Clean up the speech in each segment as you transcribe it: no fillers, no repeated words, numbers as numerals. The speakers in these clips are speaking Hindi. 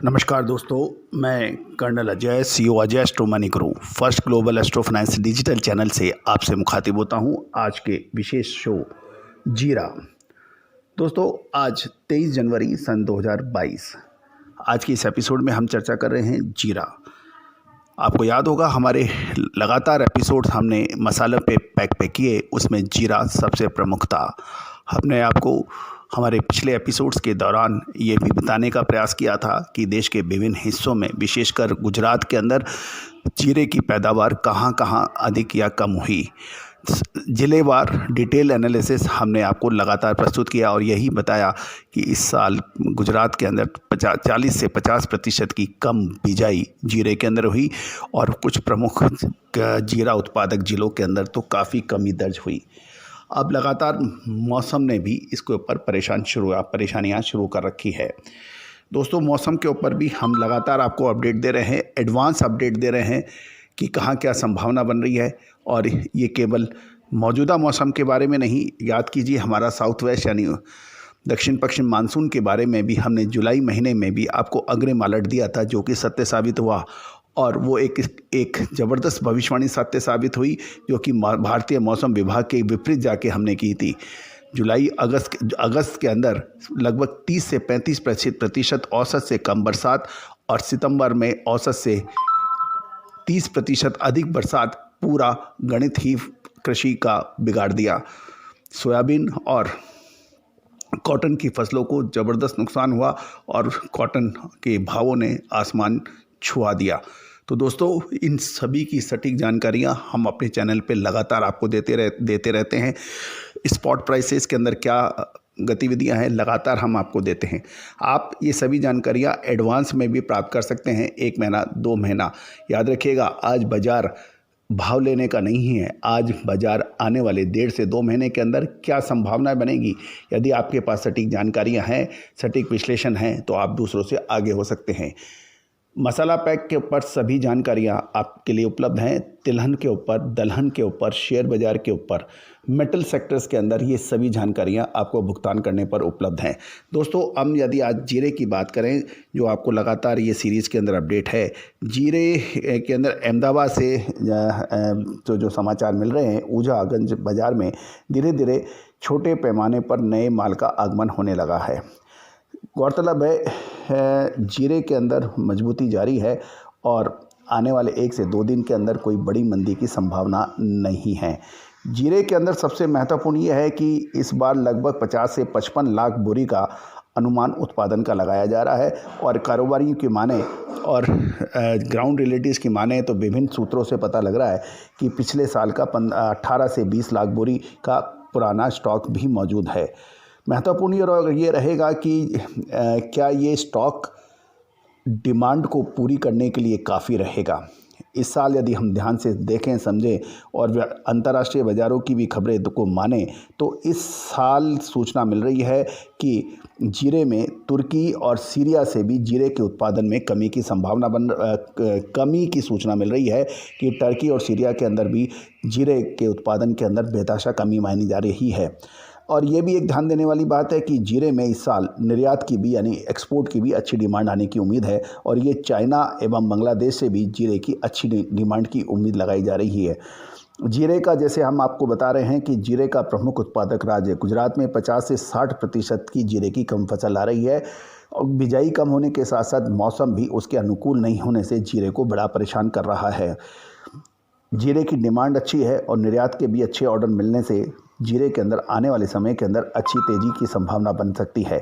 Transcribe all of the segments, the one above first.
नमस्कार दोस्तों, मैं colonel Ajay, CEO Ajay astro money guru, first global astro finance digital channel से आपसे मुखातिब होता हूं। आज के विशेष शो जीरा। दोस्तों, आज 23 जनवरी सन 2022। आज के इस एपिसोड में हम चर्चा कर रहे हैं जीरा। आपको याद होगा हमारे लगातार एपिसोड हमने मसालों पे पैक पे किए, उसमें जीरा सबसे प्रमुख था। हमने आपको हमारे पिछले एपिसोड्स के दौरान ये भी बताने का प्रयास किया था कि देश के विभिन्न हिस्सों में, विशेषकर गुजरात के अंदर जीरे की पैदावार कहाँ कहाँ अधिक या कम हुई। जिलेवार डिटेल एनालिसिस हमने आपको लगातार प्रस्तुत किया और यही बताया कि इस साल गुजरात के अंदर 40 से 50% की कम बिजाई जीरे के अंदर हुई और कुछ प्रमुख जीरा उत्पादक जिलों के अंदर तो काफ़ी कमी दर्ज हुई। अब लगातार मौसम ने भी इसके ऊपर परेशानियां शुरू कर रखी है। दोस्तों, मौसम के ऊपर भी हम लगातार आपको अपडेट दे रहे हैं, एडवांस अपडेट दे रहे हैं कि कहाँ क्या संभावना बन रही है। और ये केवल मौजूदा मौसम के बारे में नहीं, याद कीजिए हमारा साउथ वेस्ट यानी दक्षिण पश्चिम मानसून के बारे में भी हमने जुलाई महीने में भी आपको अग्रिम अलर्ट दिया था, जो कि सत्य साबित हुआ। और वो एक ज़बरदस्त भविष्यवाणी सत्य साबित हुई, जो कि भारतीय मौसम विभाग के विपरीत जाके हमने की थी। जुलाई अगस्त के अंदर लगभग 30 से 35% औसत से कम बरसात और सितंबर में औसत से 30% अधिक बरसात पूरा गणित ही कृषि का बिगाड़ दिया। सोयाबीन और कॉटन की फसलों को ज़बरदस्त नुकसान हुआ और कॉटन के भावों ने आसमान छुआ दिया। तो दोस्तों, इन सभी की सटीक जानकारियां हम अपने चैनल पे लगातार आपको देते रहते हैं। स्पॉट प्राइसेस के अंदर क्या गतिविधियां हैं, लगातार हम आपको देते हैं। आप ये सभी जानकारियां एडवांस में भी प्राप्त कर सकते हैं, 1 महीना 2 महीना। याद रखिएगा, आज बाज़ार भाव लेने का नहीं है, आज बाज़ार आने वाले 1.5 से 2 महीने के अंदर क्या संभावनाएं बनेगी। यदि आपके पास सटीक जानकारियां हैं, सटीक विश्लेषण हैं, तो आप दूसरों से आगे हो सकते हैं। मसाला पैक के ऊपर सभी जानकारियां आपके लिए उपलब्ध हैं। तिलहन के ऊपर, दलहन के ऊपर, शेयर बाज़ार के ऊपर, मेटल सेक्टर्स के अंदर ये सभी जानकारियां आपको भुगतान करने पर उपलब्ध हैं। दोस्तों, हम यदि आज जीरे की बात करें, जो आपको लगातार ये सीरीज़ के अंदर अपडेट है, जीरे के अंदर अहमदाबाद से तो जो समाचार मिल रहे हैं, ऊझागंज बाज़ार में धीरे धीरे छोटे पैमाने पर नए माल का आगमन होने लगा है। गौरतलब है जीरे के अंदर मजबूती जारी है और आने वाले 1 से 2 दिन के अंदर कोई बड़ी मंदी की संभावना नहीं है। जीरे के अंदर सबसे महत्वपूर्ण ये है कि इस बार लगभग 50 से 55 लाख बोरी का अनुमान उत्पादन का लगाया जा रहा है। और कारोबारियों की माने और ग्राउंड रिलेटिव्स की माने तो विभिन्न सूत्रों से पता लग रहा है कि पिछले साल का 18 से 20 लाख बोरी का पुराना स्टॉक भी मौजूद है। महत्वपूर्ण ये रहेगा कि क्या ये स्टॉक डिमांड को पूरी करने के लिए काफ़ी रहेगा। इस साल यदि हम ध्यान से देखें, समझें और अंतर्राष्ट्रीय बाज़ारों की भी खबरें को माने, तो इस साल सूचना मिल रही है कि जीरे में तुर्की और सीरिया से भी जीरे के उत्पादन में कमी की सूचना मिल रही है कि टर्की और सीरिया के अंदर भी जीरे के उत्पादन के अंदर बेतहाशा कमी मानी जा रही है। और ये भी एक ध्यान देने वाली बात है कि जीरे में इस साल निर्यात की भी यानी एक्सपोर्ट की भी अच्छी डिमांड आने की उम्मीद है और ये चाइना एवं बांग्लादेश से भी जीरे की अच्छी डिमांड की उम्मीद लगाई जा रही है। जीरे का, जैसे हम आपको बता रहे हैं कि जीरे का प्रमुख उत्पादक राज्य गुजरात में 50 से 60% की जीरे की कम फसल आ रही है और बिजाई कम होने के साथ साथ मौसम भी उसके अनुकूल नहीं होने से जीरे को बड़ा परेशान कर रहा है। जीरे की डिमांड अच्छी है और निर्यात के भी अच्छे ऑर्डर मिलने से जीरे के अंदर आने वाले समय के अंदर अच्छी तेज़ी की संभावना बन सकती है।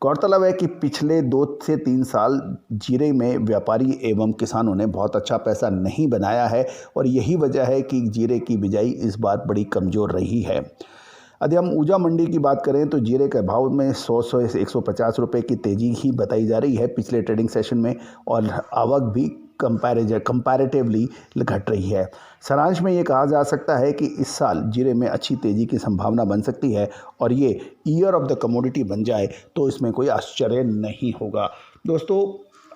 गौरतलब है कि पिछले 2 से 3 साल जीरे में व्यापारी एवं किसानों ने बहुत अच्छा पैसा नहीं बनाया है और यही वजह है कि जीरे की बिजाई इस बार बड़ी कमज़ोर रही है। यदि हम ऊझा मंडी की बात करें तो जीरे के भाव में 100 से 150 रुपये की तेज़ी ही बताई जा रही है पिछले ट्रेडिंग सेशन में और आवक भी कंपैरेटिवली घट रही है। सारांश में ये कहा जा सकता है कि इस साल जीरे में अच्छी तेज़ी की संभावना बन सकती है और ये ईयर ऑफ द कमोडिटी बन जाए तो इसमें कोई आश्चर्य नहीं होगा। दोस्तों,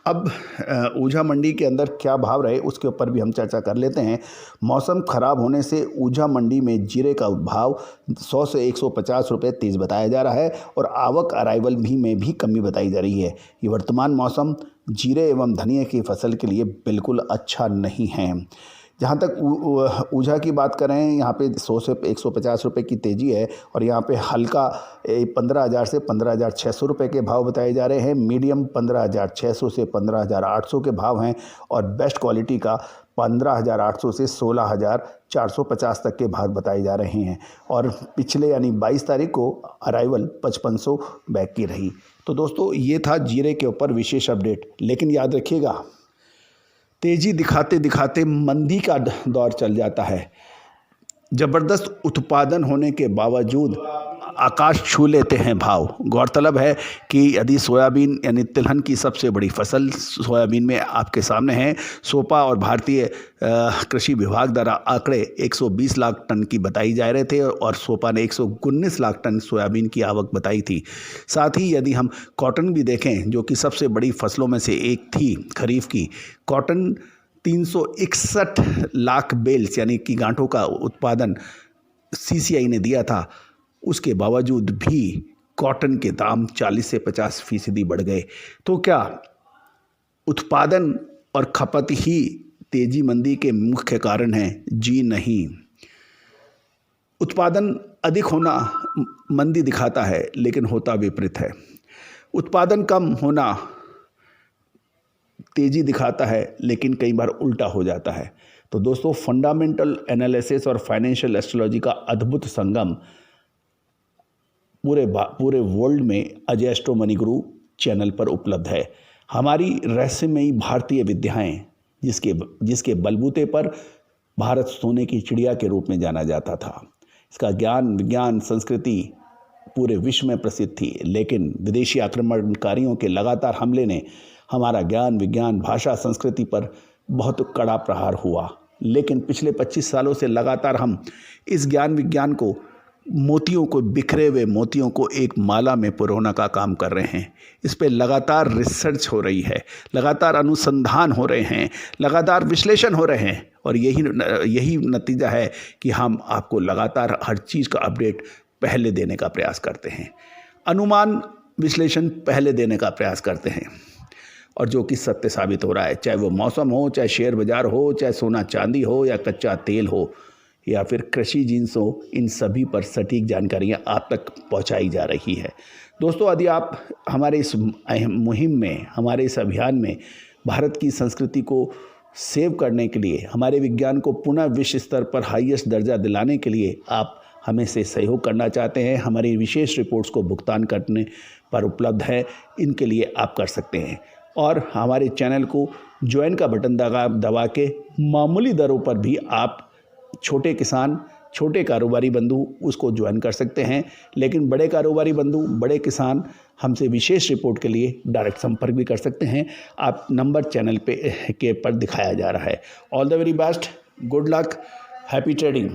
अब ऊझा मंडी के अंदर क्या भाव रहे उसके ऊपर भी हम चर्चा कर लेते हैं। मौसम ख़राब होने से ऊझा मंडी में जीरे का भाव 100 से 150 रुपये तेज़ बताया जा रहा है और आवक अराइवल में भी कमी बताई जा रही है। ये वर्तमान मौसम जीरे एवं धनिया की फसल के लिए बिल्कुल अच्छा नहीं है। जहाँ तक ऊझा की बात करें, यहाँ पे 100 से 150 रुपये की तेज़ी है और यहाँ पे हल्का 15,000 से 15,600 रुपये के भाव बताए जा रहे हैं। मीडियम 15,600 से 15,800 के भाव हैं और बेस्ट क्वालिटी का 15,800 से 16,450 तक के भाव बताए जा रहे हैं। और पिछले यानी 22 तारीख को अराइवल 5500 बैग की रही। तो दोस्तों ये था जीरे के ऊपर विशेष अपडेट। लेकिन याद रखिएगा, तेज़ी दिखाते दिखाते मंदी का दौर चल जाता है। ज़बरदस्त उत्पादन होने के बावजूद आकाश छू लेते हैं भाव। गौरतलब है कि यदि सोयाबीन यानी तिलहन की सबसे बड़ी फसल सोयाबीन में आपके सामने है, सोपा और भारतीय कृषि विभाग द्वारा आंकड़े 120 लाख टन की बताई जा रहे थे और सोपा ने 119 लाख टन सोयाबीन की आवक बताई थी। साथ ही यदि हम कॉटन भी देखें, जो कि सबसे बड़ी फसलों में से एक थी खरीफ की, कॉटन 361 लाख बेल्स यानी कि गांठों का उत्पादन CCI ने दिया था। उसके बावजूद भी कॉटन के दाम 40 से 50% बढ़ गए। तो क्या उत्पादन और खपत ही तेजी मंदी के मुख्य कारण हैं? जी नहीं। उत्पादन अधिक होना मंदी दिखाता है, लेकिन होता विपरीत है। उत्पादन कम होना तेजी दिखाता है, लेकिन कई बार उल्टा हो जाता है। तो दोस्तों, फंडामेंटल एनालिसिस और फाइनेंशियल एस्ट्रोलॉजी का अद्भुत संगम पूरे वर्ल्ड में अजय एस्ट्रो मनी गुरु चैनल पर उपलब्ध है। हमारी रहस्यमयी भारतीय विद्याएं, जिसके बलबूते पर भारत सोने की चिड़िया के रूप में जाना जाता था। इसका ज्ञान, विज्ञान, संस्कृति पूरे विश्व में प्रसिद्ध थी, लेकिन विदेशी आक्रमणकारियों के लगातार हमले ने हमारा ज्ञान, विज्ञान, भाषा, संस्कृति पर बहुत कड़ा प्रहार हुआ। लेकिन पिछले 25 सालों से लगातार हम इस ज्ञान विज्ञान को, मोतियों को, बिखरे हुए मोतियों को एक माला में पिरोने का काम कर रहे हैं। इस पे लगातार रिसर्च हो रही है, लगातार अनुसंधान हो रहे हैं, लगातार विश्लेषण हो रहे हैं और यही नतीजा है कि हम आपको लगातार हर चीज़ का अपडेट पहले देने का प्रयास करते हैं, अनुमान विश्लेषण पहले देने का प्रयास करते हैं और जो कि सत्य साबित हो रहा है। चाहे वो मौसम हो, चाहे शेयर बाजार हो, चाहे सोना चांदी हो या कच्चा तेल हो या फिर कृषि जिन्स हो, इन सभी पर सटीक जानकारियाँ आप तक पहुँचाई जा रही है। दोस्तों, यदि आप हमारे इस मुहिम में, हमारे इस अभियान में भारत की संस्कृति को सेव करने के लिए, हमारे विज्ञान को पुनः विश्व स्तर पर हाईएस्ट दर्जा दिलाने के लिए आप हमें से सहयोग करना चाहते हैं, हमारी विशेष रिपोर्ट्स को भुगतान करने पर उपलब्ध है, इनके लिए आप कर सकते हैं। और हमारे चैनल को ज्वाइन का बटन दबा के मामूली दरों पर भी आप छोटे किसान, छोटे कारोबारी बंधु उसको ज्वाइन कर सकते हैं। लेकिन बड़े कारोबारी बंधु, बड़े किसान हमसे विशेष रिपोर्ट के लिए डायरेक्ट संपर्क भी कर सकते हैं। आप नंबर चैनल पे पर दिखाया जा रहा है। All the very best, good luck, happy trading.